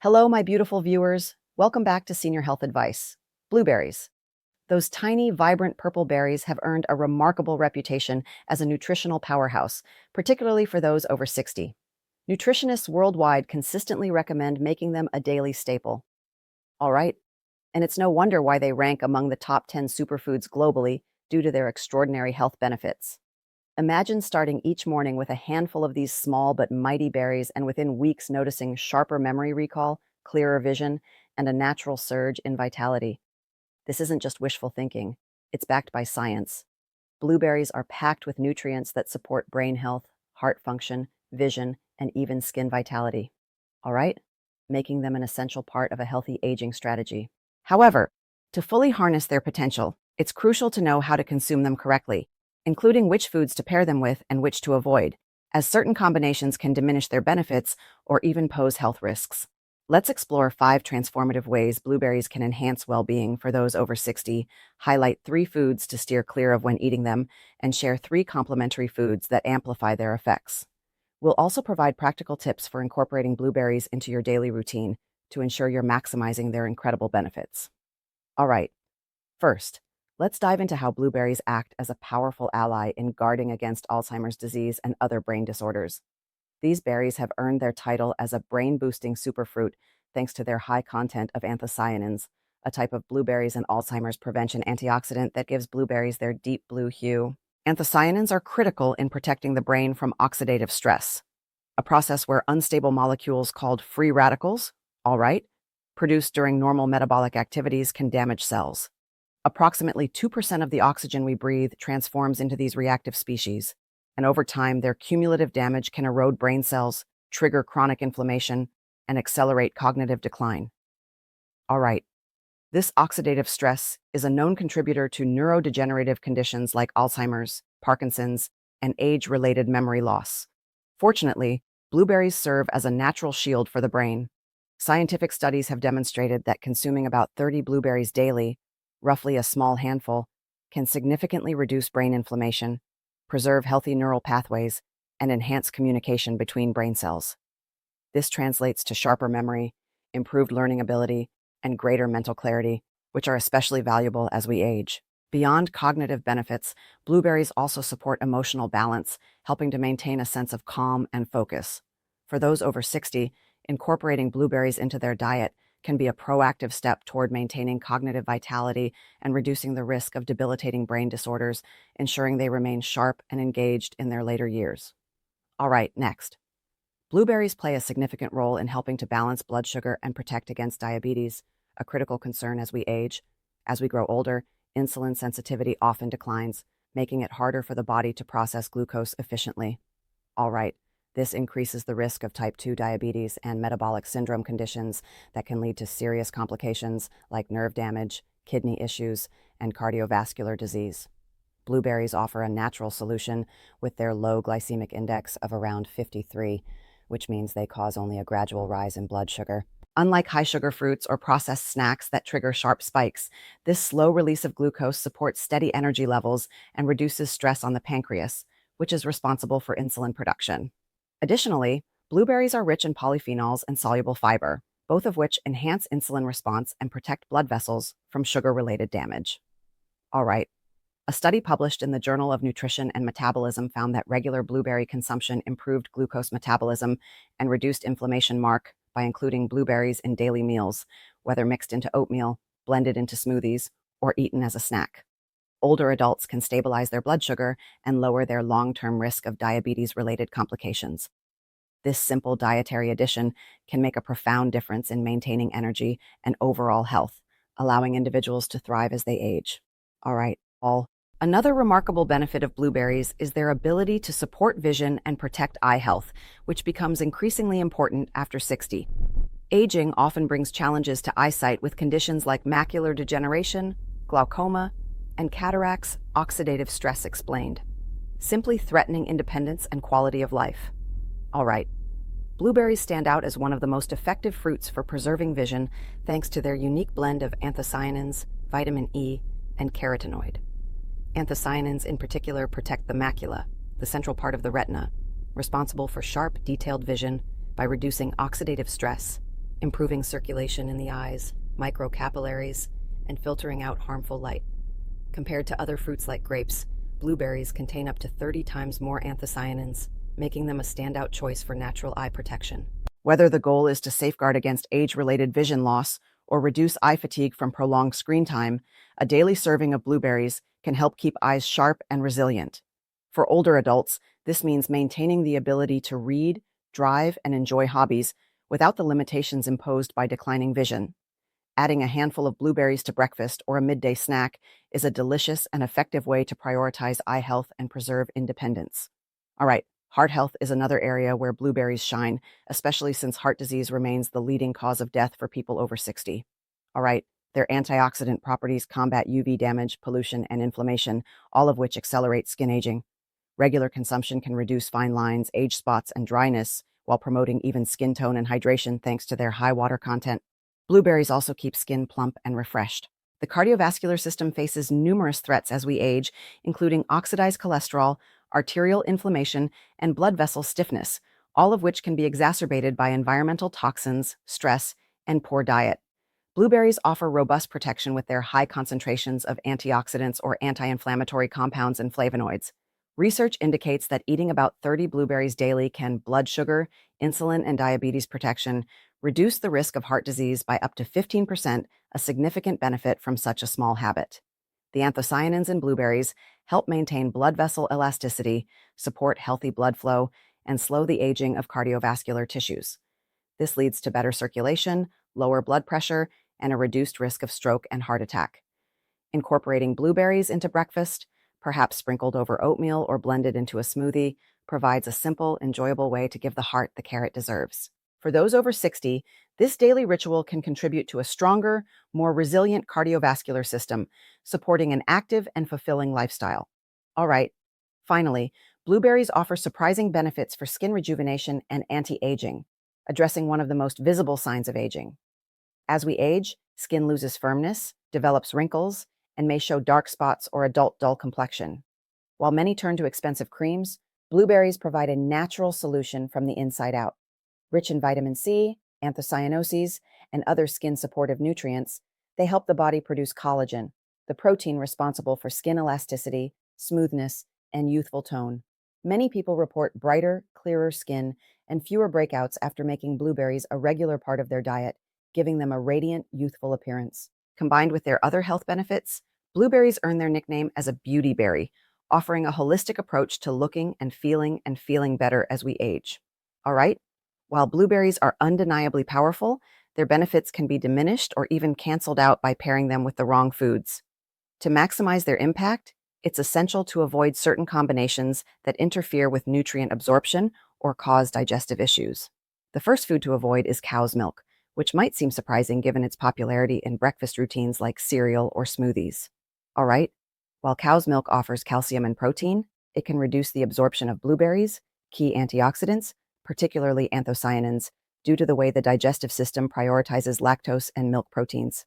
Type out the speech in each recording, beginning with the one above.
Hello, my beautiful viewers. Welcome back to Senior Health Advice. Blueberries. Those tiny, vibrant purple berries have earned a remarkable reputation as a nutritional powerhouse, particularly for those over 60. Nutritionists worldwide consistently recommend making them a daily staple. All right, and it's no wonder why they rank among the top 10 superfoods globally due to their extraordinary health benefits. Imagine starting each morning with a handful of these small but mighty berries and within weeks noticing sharper memory recall, clearer vision, and a natural surge in vitality. This isn't just wishful thinking, it's backed by science. Blueberries are packed with nutrients that support brain health, heart function, vision, and even skin vitality. All right? Making them an essential part of a healthy aging strategy. However, to fully harness their potential, it's crucial to know how to consume them correctly, including which foods to pair them with and which to avoid, as certain combinations can diminish their benefits or even pose health risks. Let's explore 5 transformative ways blueberries can enhance well-being for those over 60, highlight 3 foods to steer clear of when eating them, and share 3 complementary foods that amplify their effects. We'll also provide practical tips for incorporating blueberries into your daily routine to ensure you're maximizing their incredible benefits. All right, first, let's dive into how blueberries act as a powerful ally in guarding against Alzheimer's disease and other brain disorders. These berries have earned their title as a brain-boosting superfruit thanks to their high content of anthocyanins, a type of blueberries and Alzheimer's prevention antioxidant that gives blueberries their deep blue hue. Anthocyanins are critical in protecting the brain from oxidative stress, a process where unstable molecules called free radicals, all right, produced during normal metabolic activities can damage cells. Approximately 2% of the oxygen we breathe transforms into these reactive species, and over time, their cumulative damage can erode brain cells, trigger chronic inflammation, and accelerate cognitive decline. All right, this oxidative stress is a known contributor to neurodegenerative conditions like Alzheimer's, Parkinson's, and age-related memory loss. Fortunately, blueberries serve as a natural shield for the brain. Scientific studies have demonstrated that consuming about 30 blueberries daily, roughly a small handful, can significantly reduce brain inflammation, preserve healthy neural pathways, and enhance communication between brain cells. This translates to sharper memory, improved learning ability, and greater mental clarity, which are especially valuable as we age. Beyond cognitive benefits, blueberries also support emotional balance, helping to maintain a sense of calm and focus. For those over 60, incorporating blueberries into their diet can be a proactive step toward maintaining cognitive vitality and reducing the risk of debilitating brain disorders, ensuring they remain sharp and engaged in their later years. All right, next. Blueberries play a significant role in helping to balance blood sugar and protect against diabetes, a critical concern as we age. As we grow older, insulin sensitivity often declines, making it harder for the body to process glucose efficiently. All right. This increases the risk of type 2 diabetes and metabolic syndrome conditions that can lead to serious complications like nerve damage, kidney issues, and cardiovascular disease. Blueberries offer a natural solution with their low glycemic index of around 53, which means they cause only a gradual rise in blood sugar. Unlike high-sugar fruits or processed snacks that trigger sharp spikes, this slow release of glucose supports steady energy levels and reduces stress on the pancreas, which is responsible for insulin production. Additionally, blueberries are rich in polyphenols and soluble fiber, both of which enhance insulin response and protect blood vessels from sugar-related damage. All right, a study published in the Journal of Nutrition and Metabolism found that regular blueberry consumption improved glucose metabolism and reduced inflammation by including blueberries in daily meals, whether mixed into oatmeal, blended into smoothies, or eaten as a snack. Older adults can stabilize their blood sugar and lower their long-term risk of diabetes-related complications. This simple dietary addition can make a profound difference in maintaining energy and overall health, allowing individuals to thrive as they age. All right, Another remarkable benefit of blueberries is their ability to support vision and protect eye health, which becomes increasingly important after 60. Aging often brings challenges to eyesight with conditions like macular degeneration, glaucoma, and cataracts, oxidative stress explained, simply threatening independence and quality of life. All right, blueberries stand out as one of the most effective fruits for preserving vision thanks to their unique blend of anthocyanins, vitamin E, and carotenoid. Anthocyanins in particular protect the macula, the central part of the retina, responsible for sharp, detailed vision by reducing oxidative stress improving circulation in the eyes, microcapillaries, and filtering out harmful light. Compared to other fruits like grapes, blueberries contain up to 30 times more anthocyanins, making them a standout choice for natural eye protection. Whether the goal is to safeguard against age-related vision loss or reduce eye fatigue from prolonged screen time, a daily serving of blueberries can help keep eyes sharp and resilient. For older adults, this means maintaining the ability to read, drive, and enjoy hobbies without the limitations imposed by declining vision. Adding a handful of blueberries to breakfast or a midday snack is a delicious and effective way to prioritize eye health and preserve independence. All right, heart health is another area where blueberries shine, especially since heart disease remains the leading cause of death for people over 60. All right, their antioxidant properties combat UV damage, pollution, and inflammation, all of which accelerate skin aging. Regular consumption can reduce fine lines, age spots, and dryness, while promoting even skin tone and hydration thanks to their high water content. Blueberries also keep skin plump and refreshed. The cardiovascular system faces numerous threats as we age, including oxidized cholesterol, arterial inflammation, and blood vessel stiffness, all of which can be exacerbated by environmental toxins, stress, and poor diet. Blueberries offer robust protection with their high concentrations of antioxidants or anti-inflammatory compounds and flavonoids. Research indicates that eating about 30 blueberries daily can blood sugar, insulin, and diabetes protection reduce the risk of heart disease by up to 15%, a significant benefit from such a small habit. The anthocyanins in blueberries help maintain blood vessel elasticity, support healthy blood flow, and slow the aging of cardiovascular tissues. This leads to better circulation, lower blood pressure, and a reduced risk of stroke and heart attack. Incorporating blueberries into breakfast, perhaps sprinkled over oatmeal or blended into a smoothie, provides a simple, enjoyable way to give the heart the care it deserves. For those over 60, this daily ritual can contribute to a stronger, more resilient cardiovascular system, supporting an active and fulfilling lifestyle. All right, finally, blueberries offer surprising benefits for skin rejuvenation and anti-aging, addressing one of the most visible signs of aging. As we age, skin loses firmness, develops wrinkles, and may show dark spots or adult dull complexion. While many turn to expensive creams, blueberries provide a natural solution from the inside out. Rich in vitamin C, anthocyanoses, and other skin-supportive nutrients, they help the body produce collagen, the protein responsible for skin elasticity, smoothness, and youthful tone. Many people report brighter, clearer skin and fewer breakouts after making blueberries a regular part of their diet, giving them a radiant, youthful appearance. Combined with their other health benefits, blueberries earn their nickname as a beauty berry, offering a holistic approach to looking and feeling better as we age. All right? While blueberries are undeniably powerful, their benefits can be diminished or even canceled out by pairing them with the wrong foods. To maximize their impact, it's essential to avoid certain combinations that interfere with nutrient absorption or cause digestive issues. The first food to avoid is cow's milk, which might seem surprising given its popularity in breakfast routines like cereal or smoothies. All right, while cow's milk offers calcium and protein, it can reduce the absorption of blueberries, key antioxidants, particularly anthocyanins, due to the way the digestive system prioritizes lactose and milk proteins.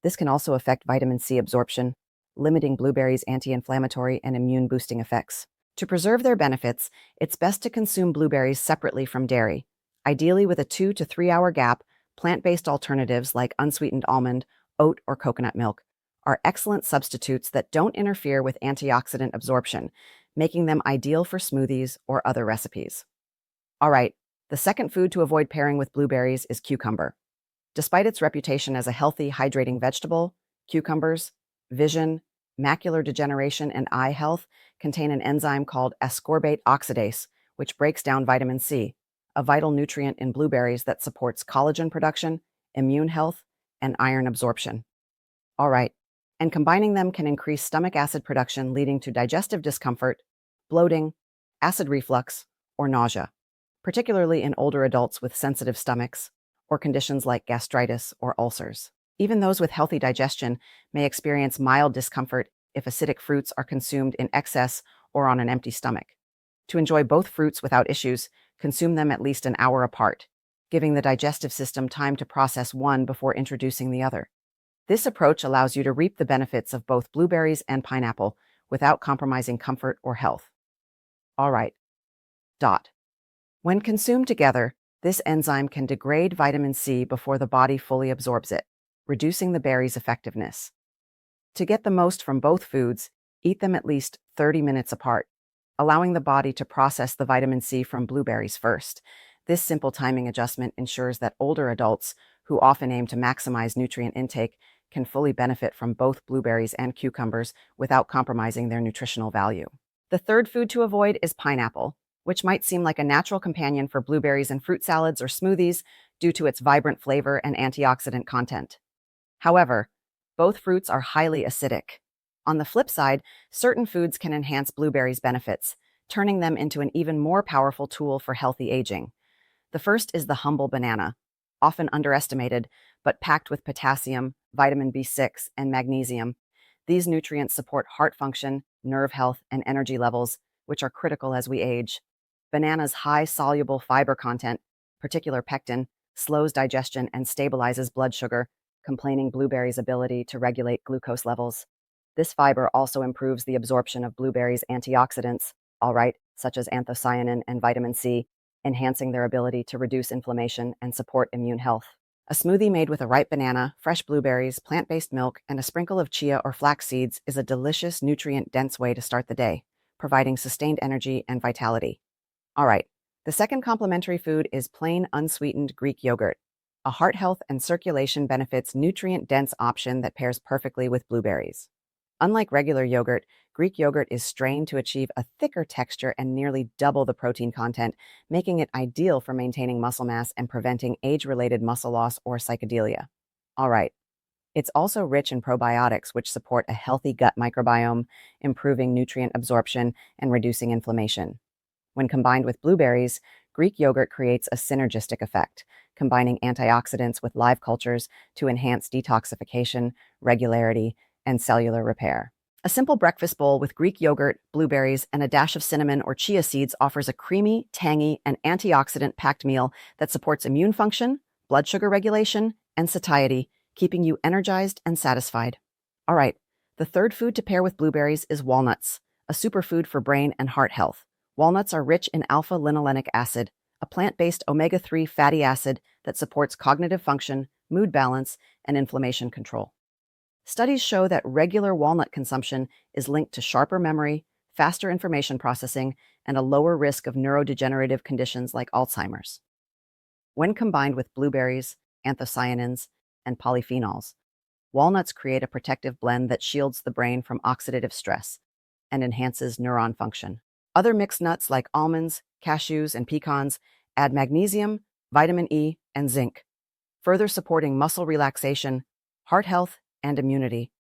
This can also affect vitamin C absorption, limiting blueberries' anti-inflammatory and immune-boosting effects. To preserve their benefits, it's best to consume blueberries separately from dairy. Ideally with a 2 to 3 hour gap, plant-based alternatives like unsweetened almond, oat, or coconut milk are excellent substitutes that don't interfere with antioxidant absorption, making them ideal for smoothies or other recipes. All right, the second food to avoid pairing with blueberries is cucumber. Despite its reputation as a healthy, hydrating vegetable, cucumbers, vision, macular degeneration, and eye health contain an enzyme called ascorbate oxidase, which breaks down vitamin C, a vital nutrient in blueberries that supports collagen production, immune health, and iron absorption. All right, and combining them can increase stomach acid production, leading to digestive discomfort, bloating, acid reflux, or nausea, particularly in older adults with sensitive stomachs or conditions like gastritis or ulcers. Even those with healthy digestion may experience mild discomfort if acidic fruits are consumed in excess or on an empty stomach. To enjoy both fruits without issues, consume them at least an hour apart, giving the digestive system time to process one before introducing the other. This approach allows you to reap the benefits of both blueberries and pineapple without compromising comfort or health. All right. When consumed together, This enzyme can degrade vitamin C before the body fully absorbs it, reducing the berry's effectiveness. To get the most from both foods, eat them at least 30 minutes apart, allowing the body to process the vitamin C from blueberries first. This simple timing adjustment ensures that older adults, who often aim to maximize nutrient intake, can fully benefit from both blueberries and cucumbers without compromising their nutritional value. The third food to avoid is pineapple, which might seem like a natural companion for blueberries in fruit salads or smoothies due to its vibrant flavor and antioxidant content. However, both fruits are highly acidic. On the flip side, certain foods can enhance blueberries' benefits, turning them into an even more powerful tool for healthy aging. The first is the humble banana, often underestimated, but packed with potassium, vitamin B6, and magnesium. These nutrients support heart function, nerve health, and energy levels, which are critical as we age. Banana's high soluble fiber content, particular pectin, slows digestion and stabilizes blood sugar, complaining blueberries' ability to regulate glucose levels. This fiber also improves the absorption of blueberries' antioxidants, all right, such as anthocyanin and vitamin C, enhancing their ability to reduce inflammation and support immune health. A smoothie made with a ripe banana, fresh blueberries, plant-based milk, and a sprinkle of chia or flax seeds is a delicious, nutrient-dense way to start the day, providing sustained energy and vitality. All right, the second complementary food is plain unsweetened Greek yogurt, a heart health and circulation benefits nutrient-dense option that pairs perfectly with blueberries. Unlike regular yogurt, Greek yogurt is strained to achieve a thicker texture and nearly double the protein content, making it ideal for maintaining muscle mass and preventing age-related muscle loss or psychedelia. All right, it's also rich in probiotics, which support a healthy gut microbiome, improving nutrient absorption and reducing inflammation. When combined with blueberries, Greek yogurt creates a synergistic effect, combining antioxidants with live cultures to enhance detoxification, regularity, and cellular repair. A simple breakfast bowl with Greek yogurt, blueberries, and a dash of cinnamon or chia seeds offers a creamy, tangy, and antioxidant-packed meal that supports immune function, blood sugar regulation, and satiety, keeping you energized and satisfied. All right, the third food to pair with blueberries is walnuts, a superfood for brain and heart health. Walnuts are rich in alpha-linolenic acid, a plant-based omega-3 fatty acid that supports cognitive function, mood balance, and inflammation control. Studies show that regular walnut consumption is linked to sharper memory, faster information processing, and a lower risk of neurodegenerative conditions like Alzheimer's. When combined with blueberries, anthocyanins, and polyphenols, walnuts create a protective blend that shields the brain from oxidative stress and enhances neuron function. Other mixed nuts like almonds, cashews, and pecans add magnesium, vitamin E, and zinc, further supporting muscle relaxation, heart health, and immunity.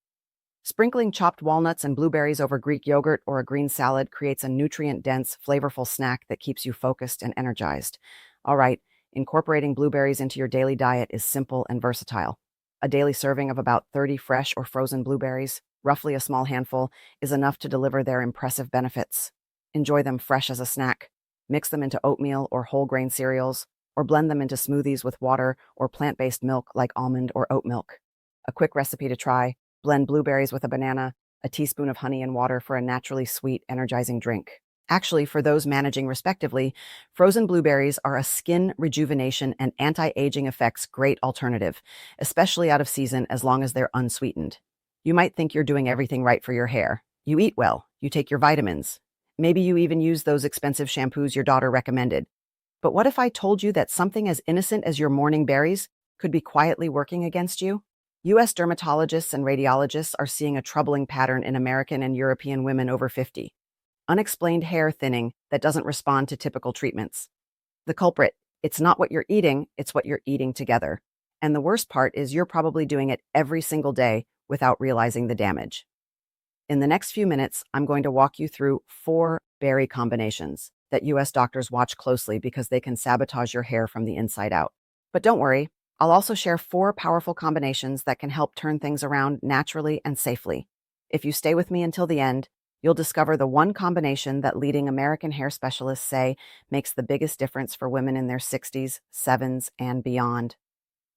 Sprinkling chopped walnuts and blueberries over Greek yogurt or a green salad creates a nutrient-dense, flavorful snack that keeps you focused and energized. All right, incorporating blueberries into your daily diet is simple and versatile. A daily serving of about 30 fresh or frozen blueberries, roughly a small handful, is enough to deliver their impressive benefits. Enjoy them fresh as a snack. Mix them into oatmeal or whole grain cereals, or blend them into smoothies with water or plant-based milk like almond or oat milk. A quick recipe to try: blend blueberries with a banana, a teaspoon of honey and water for a naturally sweet, energizing drink. Actually, for those managing respectively, frozen blueberries are a skin rejuvenation and anti-aging effects great alternative, especially out of season as long as they're unsweetened. You might think you're doing everything right for your hair. You eat well, you take your vitamins. Maybe you even use those expensive shampoos your daughter recommended. But what if I told you that something as innocent as your morning berries could be quietly working against you? U.S. dermatologists and radiologists are seeing a troubling pattern in American and European women over 50. Unexplained hair thinning that doesn't respond to typical treatments. The culprit: it's not what you're eating, it's what you're eating together. And the worst part is you're probably doing it every single day without realizing the damage. In the next few minutes, I'm going to walk you through 4 berry combinations that U.S. doctors watch closely because they can sabotage your hair from the inside out. But don't worry, I'll also share 4 powerful combinations that can help turn things around naturally and safely. If you stay with me until the end, you'll discover the one combination that leading American hair specialists say makes the biggest difference for women in their 60s, 7s, and beyond.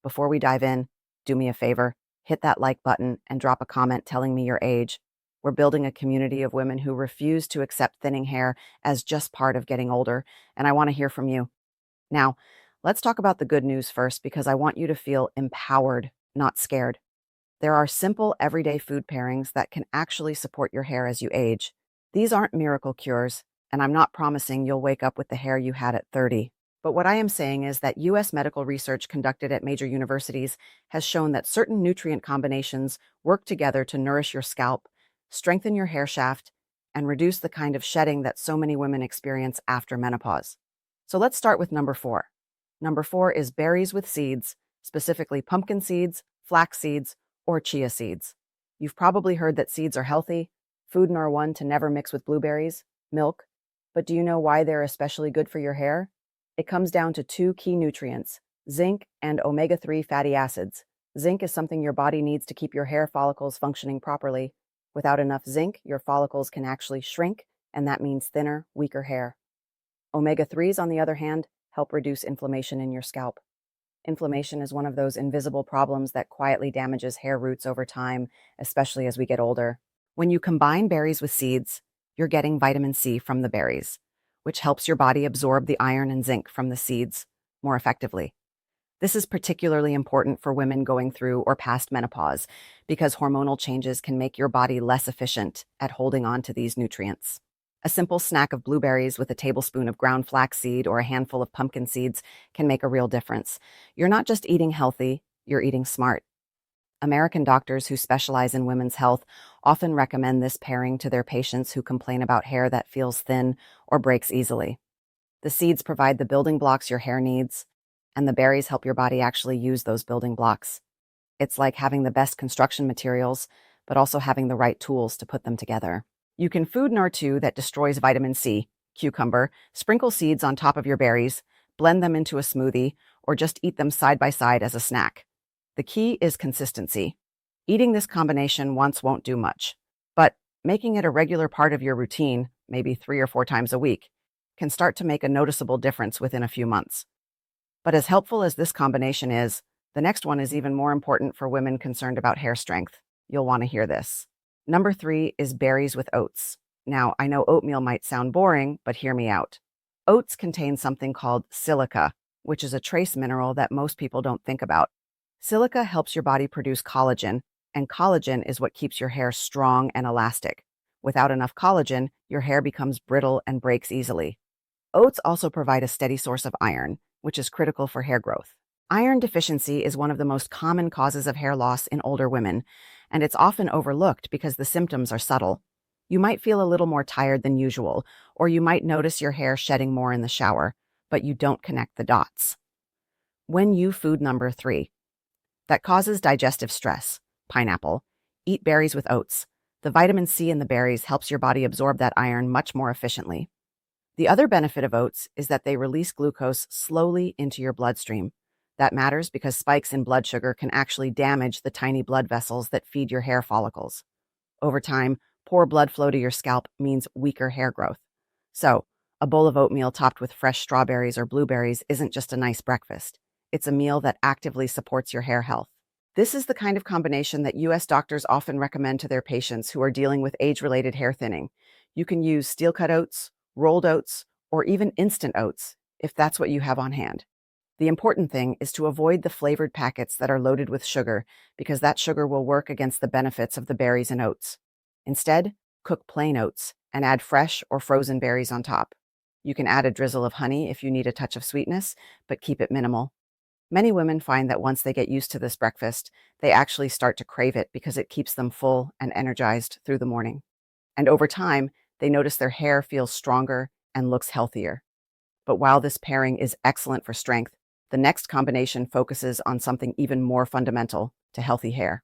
Before we dive in, do me a favor, hit that like button and drop a comment telling me your age. We're building a community of women who refuse to accept thinning hair as just part of getting older, and I want to hear from you. Now, Let's talk about the good news first because I want you to feel empowered, not scared. There are simple, everyday food pairings that can actually support your hair as you age. These aren't miracle cures, and I'm not promising you'll wake up with the hair you had at 30. But what I am saying is that US medical research conducted at major universities has shown that certain nutrient combinations work together to nourish your scalp, strengthen your hair shaft, and reduce the kind of shedding that so many women experience after menopause. So let's start with number 4. Number 4 is berries with seeds, specifically pumpkin seeds, flax seeds, or chia seeds. You've probably heard that seeds are healthy, food number one to never mix with blueberries, milk, but do you know why they're especially good for your hair? It comes down to two key nutrients, zinc and omega-3 fatty acids. Zinc is something your body needs to keep your hair follicles functioning properly. Without enough zinc, your follicles can actually shrink, and that means thinner, weaker hair. Omega-3s, on the other hand, help reduce inflammation in your scalp. Inflammation is one of those invisible problems that quietly damages hair roots over time, especially as we get older. When you combine berries with seeds, you're getting vitamin C from the berries, which helps your body absorb the iron and zinc from the seeds more effectively. This is particularly important for women going through or past menopause because hormonal changes can make your body less efficient at holding on to these nutrients. A simple snack of blueberries with a tablespoon of ground flaxseed or a handful of pumpkin seeds can make a real difference. You're not just eating healthy, you're eating smart. American doctors who specialize in women's health often recommend this pairing to their patients who complain about hair that feels thin or breaks easily. The seeds provide the building blocks your hair needs, and the berries help your body actually use those building blocks. It's like having the best construction materials, but also having the right tools to put them together. You can food NAR2 that destroys vitamin C, cucumber, sprinkle seeds on top of your berries, blend them into a smoothie, or just eat them side by side as a snack. The key is consistency. Eating this combination once won't do much, but making it a regular part of your routine, maybe 3 or 4 times a week, can start to make a noticeable difference within a few months. But as helpful as this combination is, the next one is even more important for women concerned about hair strength. You'll want to hear this. Number 3 is berries with oats. Now, I know oatmeal might sound boring, but hear me out. Oats contain something called silica, which is a trace mineral that most people don't think about. Silica helps your body produce collagen, and collagen is what keeps your hair strong and elastic. Without enough collagen, your hair becomes brittle and breaks easily. Oats also provide a steady source of iron, which is critical for hair growth. Iron deficiency is one of the most common causes of hair loss in older women, and it's often overlooked because the symptoms are subtle. You might feel a little more tired than usual, or you might notice your hair shedding more in the shower, but you don't connect the dots. When you food number 3, that causes digestive stress, pineapple, eat berries with oats. The vitamin C in the berries helps your body absorb that iron much more efficiently. The other benefit of oats is that they release glucose slowly into your bloodstream. That matters because spikes in blood sugar can actually damage the tiny blood vessels that feed your hair follicles. Over time, poor blood flow to your scalp means weaker hair growth. So, a bowl of oatmeal topped with fresh strawberries or blueberries isn't just a nice breakfast. It's a meal that actively supports your hair health. This is the kind of combination that US doctors often recommend to their patients who are dealing with age-related hair thinning. You can use steel-cut oats, rolled oats, or even instant oats if that's what you have on hand. The important thing is to avoid the flavored packets that are loaded with sugar because that sugar will work against the benefits of the berries and oats. Instead, cook plain oats and add fresh or frozen berries on top. You can add a drizzle of honey if you need a touch of sweetness, but keep it minimal. Many women find that once they get used to this breakfast, they actually start to crave it because it keeps them full and energized through the morning. And over time, they notice their hair feels stronger and looks healthier. But while this pairing is excellent for strength, the next combination focuses on something even more fundamental to healthy hair.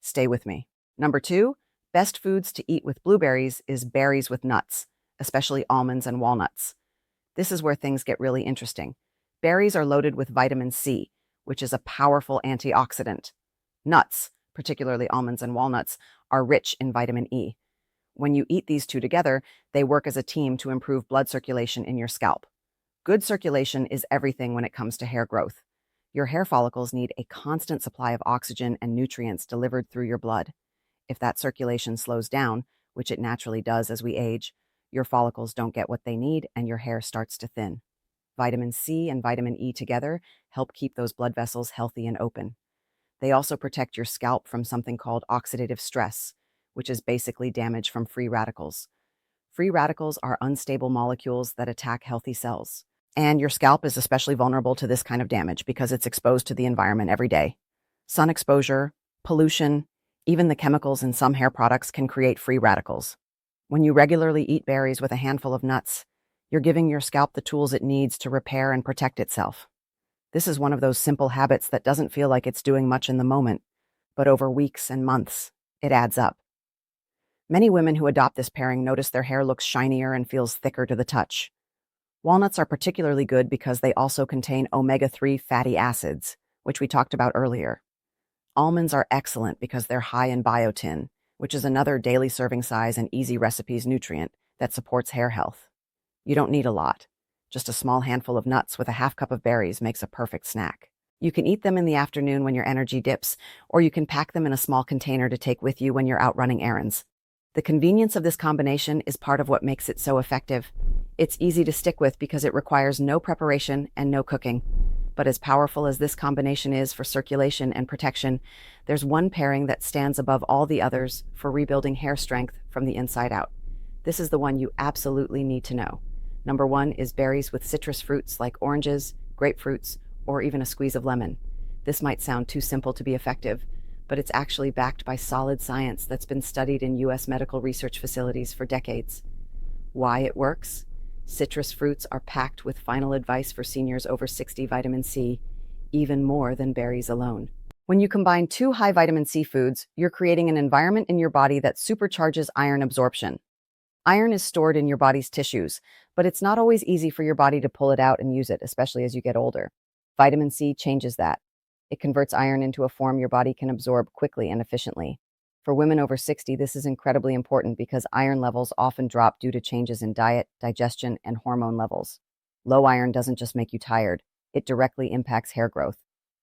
Stay with me. Number 2, best foods to eat with blueberries is berries with nuts, especially almonds and walnuts. This is where things get really interesting. Berries are loaded with vitamin C, which is a powerful antioxidant. Nuts, particularly almonds and walnuts, are rich in vitamin E. When you eat these two together, they work as a team to improve blood circulation in your scalp. Good circulation is everything when it comes to hair growth. Your hair follicles need a constant supply of oxygen and nutrients delivered through your blood. If that circulation slows down, which it naturally does as we age, your follicles don't get what they need and your hair starts to thin. Vitamin C and vitamin E together help keep those blood vessels healthy and open. They also protect your scalp from something called oxidative stress, which is basically damage from free radicals. Free radicals are unstable molecules that attack healthy cells. And your scalp is especially vulnerable to this kind of damage because it's exposed to the environment every day. Sun exposure, pollution, even the chemicals in some hair products can create free radicals. When you regularly eat berries with a handful of nuts, you're giving your scalp the tools it needs to repair and protect itself. This is one of those simple habits that doesn't feel like it's doing much in the moment, but over weeks and months, it adds up. Many women who adopt this pairing notice their hair looks shinier and feels thicker to the touch. Walnuts are particularly good because they also contain omega-3 fatty acids, which we talked about earlier. Almonds are excellent because they're high in biotin, which is another daily serving size and easy recipes nutrient that supports hair health. You don't need a lot. Just a small handful of nuts with a half cup of berries makes a perfect snack. You can eat them in the afternoon when your energy dips, or you can pack them in a small container to take with you when you're out running errands. The convenience of this combination is part of what makes it so effective. It's easy to stick with because it requires no preparation and no cooking. But as powerful as this combination is for circulation and protection, there's one pairing that stands above all the others for rebuilding hair strength from the inside out. This is the one you absolutely need to know. Number one is berries with citrus fruits like oranges, grapefruits, or even a squeeze of lemon. This might sound too simple to be effective, but it's actually backed by solid science that's been studied in U.S. medical research facilities for decades. Why it works? Citrus fruits are packed with final advice for seniors over 60 vitamin C, even more than berries alone. When you combine two high vitamin C foods, you're creating an environment in your body that supercharges iron absorption. Iron is stored in your body's tissues, but it's not always easy for your body to pull it out and use it, especially as you get older. Vitamin C changes that. It converts iron into a form your body can absorb quickly and efficiently. For women over 60, this is incredibly important because iron levels often drop due to changes in diet, digestion, and hormone levels. Low iron doesn't just make you tired, it directly impacts hair growth.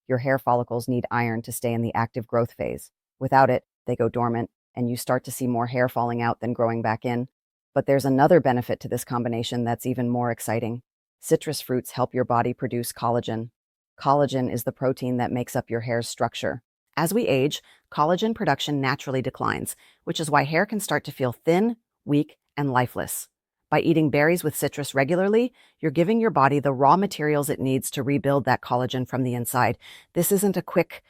Your hair follicles need iron to stay in the active growth phase. Without it, they go dormant, and you start to see more hair falling out than growing back in. But there's another benefit to this combination that's even more exciting. Citrus fruits help your body produce collagen. Collagen is the protein that makes up your hair's structure. As we age, collagen production naturally declines, which is why hair can start to feel thin, weak, and lifeless. By eating berries with citrus regularly, you're giving your body the raw materials it needs to rebuild that collagen from the inside. This isn't a quick,